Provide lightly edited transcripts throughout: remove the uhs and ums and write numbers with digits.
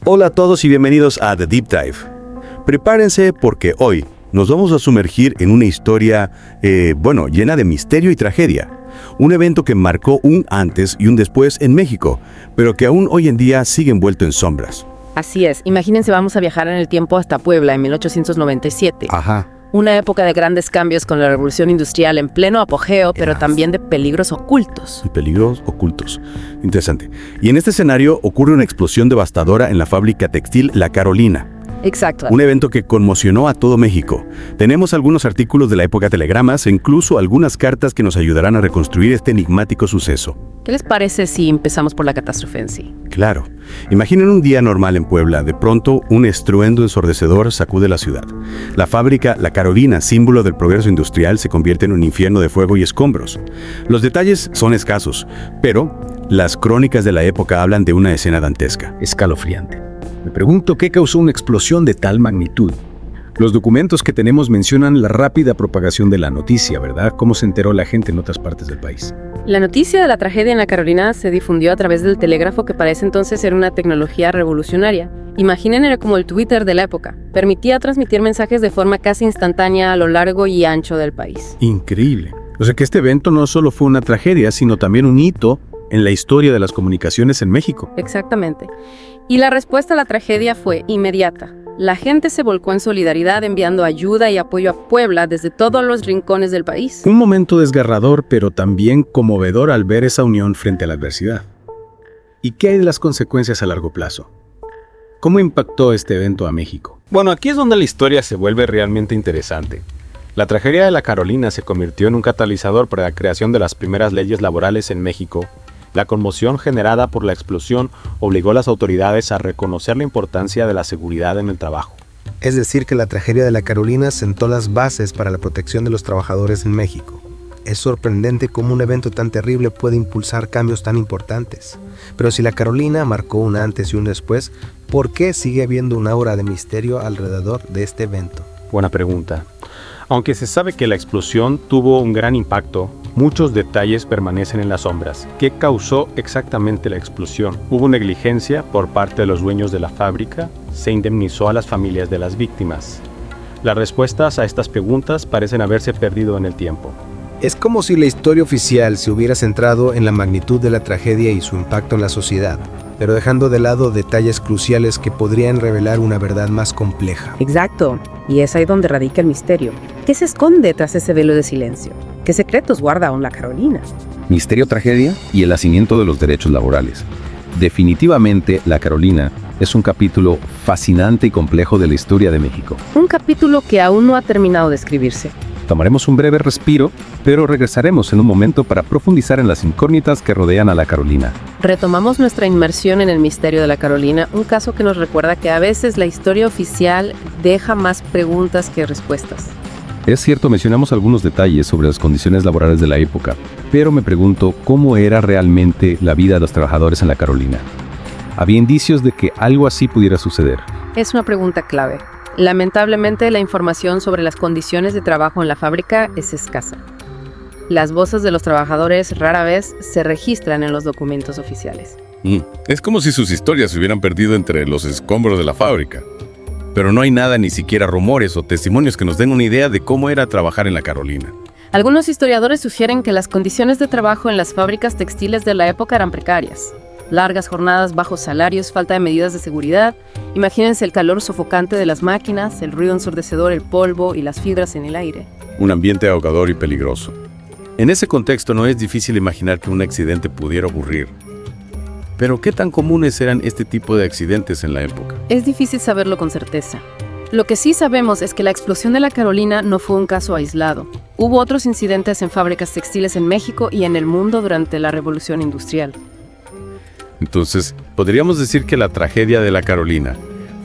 Hola a todos y bienvenidos a The Deep Dive. Prepárense porque hoy nos vamos a sumergir en una historia, llena de misterio y tragedia. Un evento que marcó un antes y un después en México, pero que aún hoy en día sigue envuelto en sombras. Así es, imagínense, vamos a viajar en el tiempo hasta Puebla en 1897. Ajá. Una época de grandes cambios con la revolución industrial en pleno apogeo, pero también de peligros ocultos. Y peligros ocultos. Interesante. Y en este escenario ocurre una explosión devastadora en la fábrica textil La Carolina. Exacto. Un evento que conmocionó a todo México. Tenemos algunos artículos de la época telegramas e incluso algunas cartas que nos ayudarán a reconstruir este enigmático suceso. ¿Qué les parece si empezamos por la catástrofe en sí? Claro. Imaginen un día normal en Puebla. De pronto, un estruendo ensordecedor sacude la ciudad. La fábrica La Carolina, símbolo del progreso industrial, se convierte en un infierno de fuego y escombros. Los detalles son escasos, pero las crónicas de la época hablan de una escena dantesca. Escalofriante. Me pregunto qué causó una explosión de tal magnitud. Los documentos que tenemos mencionan la rápida propagación de la noticia, ¿verdad? ¿Cómo se enteró la gente en otras partes del país? La noticia de la tragedia en La Carolina se difundió a través del telégrafo, que para ese entonces era una tecnología revolucionaria. Imaginen, era como el Twitter de la época. Permitía transmitir mensajes de forma casi instantánea a lo largo y ancho del país. Increíble. O sea que este evento no solo fue una tragedia, sino también un hito en la historia de las comunicaciones en México. Exactamente. Y la respuesta a la tragedia fue inmediata. La gente se volcó en solidaridad enviando ayuda y apoyo a Puebla desde todos los rincones del país. Un momento desgarrador, pero también conmovedor al ver esa unión frente a la adversidad. ¿Y qué hay de las consecuencias a largo plazo? ¿Cómo impactó este evento a México? Bueno, aquí es donde la historia se vuelve realmente interesante. La tragedia de La Carolina se convirtió en un catalizador para la creación de las primeras leyes laborales en México. La conmoción generada por la explosión obligó a las autoridades a reconocer la importancia de la seguridad en el trabajo. Es decir, que la tragedia de La Carolina sentó las bases para la protección de los trabajadores en México. Es sorprendente cómo un evento tan terrible puede impulsar cambios tan importantes. Pero si La Carolina marcó un antes y un después, ¿por qué sigue habiendo una aura de misterio alrededor de este evento? Buena pregunta. Aunque se sabe que la explosión tuvo un gran impacto, muchos detalles permanecen en las sombras. ¿Qué causó exactamente la explosión? ¿Hubo negligencia por parte de los dueños de la fábrica? ¿Se indemnizó a las familias de las víctimas? Las respuestas a estas preguntas parecen haberse perdido en el tiempo. Es como si la historia oficial se hubiera centrado en la magnitud de la tragedia y su impacto en la sociedad, pero dejando de lado detalles cruciales que podrían revelar una verdad más compleja. Exacto. Y es ahí donde radica el misterio. ¿Qué se esconde tras ese velo de silencio? ¿Qué secretos guarda aún La Carolina? Misterio, tragedia y el nacimiento de los derechos laborales. Definitivamente, La Carolina es un capítulo fascinante y complejo de la historia de México. Un capítulo que aún no ha terminado de escribirse. Tomaremos un breve respiro, pero regresaremos en un momento para profundizar en las incógnitas que rodean a La Carolina. Retomamos nuestra inmersión en el misterio de La Carolina, un caso que nos recuerda que a veces la historia oficial deja más preguntas que respuestas. Es cierto, mencionamos algunos detalles sobre las condiciones laborales de la época, pero me pregunto cómo era realmente la vida de los trabajadores en La Carolina. ¿Había indicios de que algo así pudiera suceder? Es una pregunta clave. Lamentablemente, la información sobre las condiciones de trabajo en la fábrica es escasa. Las voces de los trabajadores rara vez se registran en los documentos oficiales. Es como si sus historias se hubieran perdido entre los escombros de la fábrica. Pero no hay nada, ni siquiera rumores o testimonios que nos den una idea de cómo era trabajar en La Carolina. Algunos historiadores sugieren que las condiciones de trabajo en las fábricas textiles de la época eran precarias. Largas jornadas, bajos salarios, falta de medidas de seguridad. Imagínense el calor sofocante de las máquinas, el ruido ensordecedor, el polvo y las fibras en el aire. Un ambiente ahogador y peligroso. En ese contexto no es difícil imaginar que un accidente pudiera ocurrir. Pero ¿qué tan comunes eran este tipo de accidentes en la época? Es difícil saberlo con certeza. Lo que sí sabemos es que la explosión de La Carolina no fue un caso aislado. Hubo otros incidentes en fábricas textiles en México y en el mundo durante la Revolución Industrial. Entonces, podríamos decir que la tragedia de La Carolina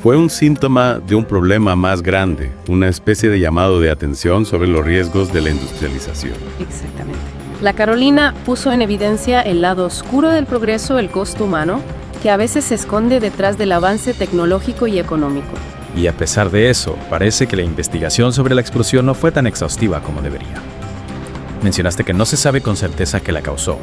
fue un síntoma de un problema más grande, una especie de llamado de atención sobre los riesgos de la industrialización. Exactamente. La Carolina puso en evidencia el lado oscuro del progreso, el costo humano, que a veces se esconde detrás del avance tecnológico y económico. Y a pesar de eso, parece que la investigación sobre la explosión no fue tan exhaustiva como debería. Mencionaste que no se sabe con certeza qué la causó.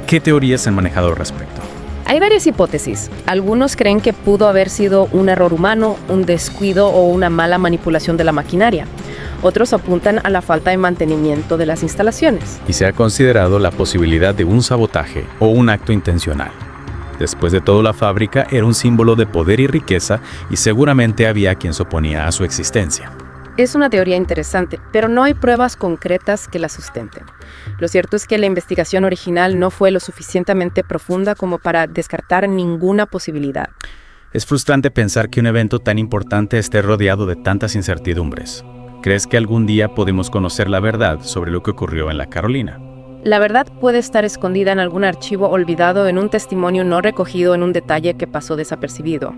¿Qué teorías han manejado al respecto? Hay varias hipótesis. Algunos creen que pudo haber sido un error humano, un descuido o una mala manipulación de la maquinaria. Otros apuntan a la falta de mantenimiento de las instalaciones. Y se ha considerado la posibilidad de un sabotaje o un acto intencional. Después de todo, la fábrica era un símbolo de poder y riqueza y seguramente había quien se oponía a su existencia. Es una teoría interesante, pero no hay pruebas concretas que la sustenten. Lo cierto es que la investigación original no fue lo suficientemente profunda como para descartar ninguna posibilidad. Es frustrante pensar que un evento tan importante esté rodeado de tantas incertidumbres. ¿Crees que algún día podemos conocer la verdad sobre lo que ocurrió en la Carolina? La verdad puede estar escondida en algún archivo olvidado, en un testimonio no recogido, en un detalle que pasó desapercibido.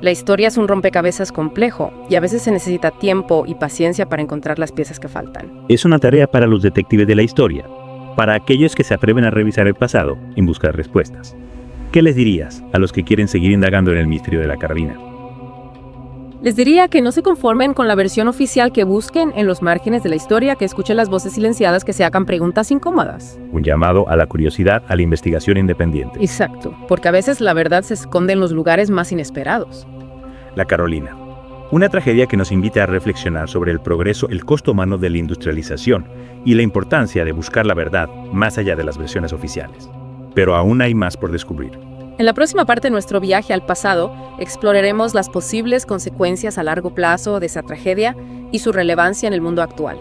La historia es un rompecabezas complejo y a veces se necesita tiempo y paciencia para encontrar las piezas que faltan. Es una tarea para los detectives de la historia, para aquellos que se atreven a revisar el pasado en busca de respuestas. ¿Qué les dirías a los que quieren seguir indagando en el misterio de la Carolina? Les diría que no se conformen con la versión oficial, que busquen en los márgenes de la historia, que escuchen las voces silenciadas, que se hagan preguntas incómodas. Un llamado a la curiosidad, a la investigación independiente. Exacto, porque a veces la verdad se esconde en los lugares más inesperados. La Carolina. Una tragedia que nos invita a reflexionar sobre el progreso, el costo humano de la industrialización y la importancia de buscar la verdad más allá de las versiones oficiales. Pero aún hay más por descubrir. En la próxima parte de nuestro viaje al pasado, exploraremos las posibles consecuencias a largo plazo de esa tragedia y su relevancia en el mundo actual.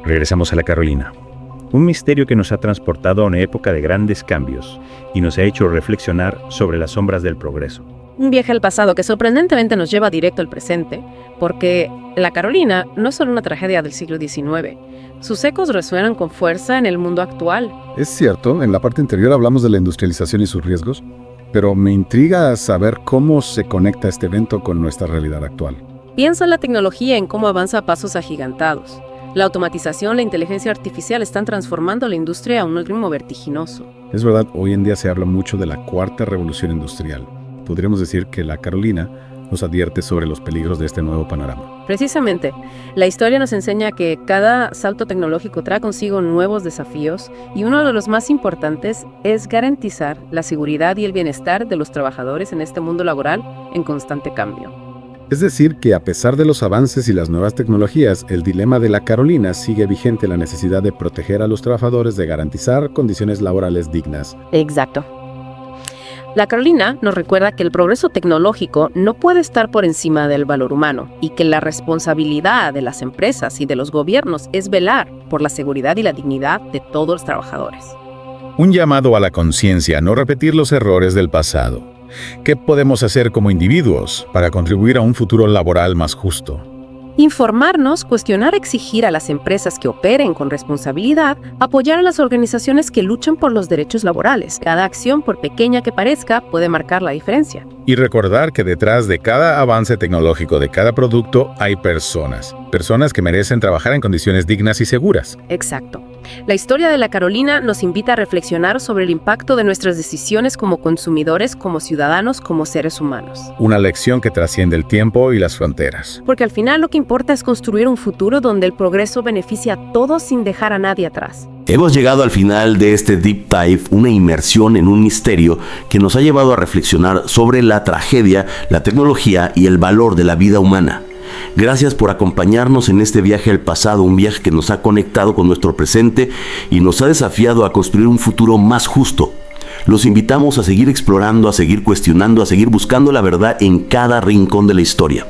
Regresamos a la Carolina. Un misterio que nos ha transportado a una época de grandes cambios y nos ha hecho reflexionar sobre las sombras del progreso. Un viaje al pasado que sorprendentemente nos lleva directo al presente, porque la Carolina no es solo una tragedia del siglo XIX. Sus ecos resuenan con fuerza en el mundo actual. Es cierto, en la parte anterior hablamos de la industrialización y sus riesgos, pero me intriga saber cómo se conecta este evento con nuestra realidad actual. Piensa en la tecnología, en cómo avanza a pasos agigantados. La automatización, la inteligencia artificial están transformando la industria a un ritmo vertiginoso. Es verdad, hoy en día se habla mucho de la cuarta revolución industrial. Podríamos decir que la Carolina nos advierte sobre los peligros de este nuevo panorama. Precisamente, la historia nos enseña que cada salto tecnológico trae consigo nuevos desafíos y uno de los más importantes es garantizar la seguridad y el bienestar de los trabajadores en este mundo laboral en constante cambio. Es decir, que a pesar de los avances y las nuevas tecnologías, el dilema de la Carolina sigue vigente, la necesidad de proteger a los trabajadores, de garantizar condiciones laborales dignas. Exacto. La Carolina nos recuerda que el progreso tecnológico no puede estar por encima del valor humano y que la responsabilidad de las empresas y de los gobiernos es velar por la seguridad y la dignidad de todos los trabajadores. Un llamado a la conciencia, no repetir los errores del pasado. ¿Qué podemos hacer como individuos para contribuir a un futuro laboral más justo? Informarnos, cuestionar, exigir a las empresas que operen con responsabilidad, apoyar a las organizaciones que luchan por los derechos laborales. Cada acción, por pequeña que parezca, puede marcar la diferencia. Y recordar que detrás de cada avance tecnológico, de cada producto, hay personas que merecen trabajar en condiciones dignas y seguras. Exacto. La historia de la Carolina nos invita a reflexionar sobre el impacto de nuestras decisiones como consumidores, como ciudadanos, como seres humanos. Una lección que trasciende el tiempo y las fronteras. Porque al final lo que importa es construir un futuro donde el progreso beneficie a todos sin dejar a nadie atrás. Hemos llegado al final de este Deep Dive, una inmersión en un misterio que nos ha llevado a reflexionar sobre la tragedia, la tecnología y el valor de la vida humana. Gracias por acompañarnos en este viaje al pasado, un viaje que nos ha conectado con nuestro presente y nos ha desafiado a construir un futuro más justo. Los invitamos a seguir explorando, a seguir cuestionando, a seguir buscando la verdad en cada rincón de la historia.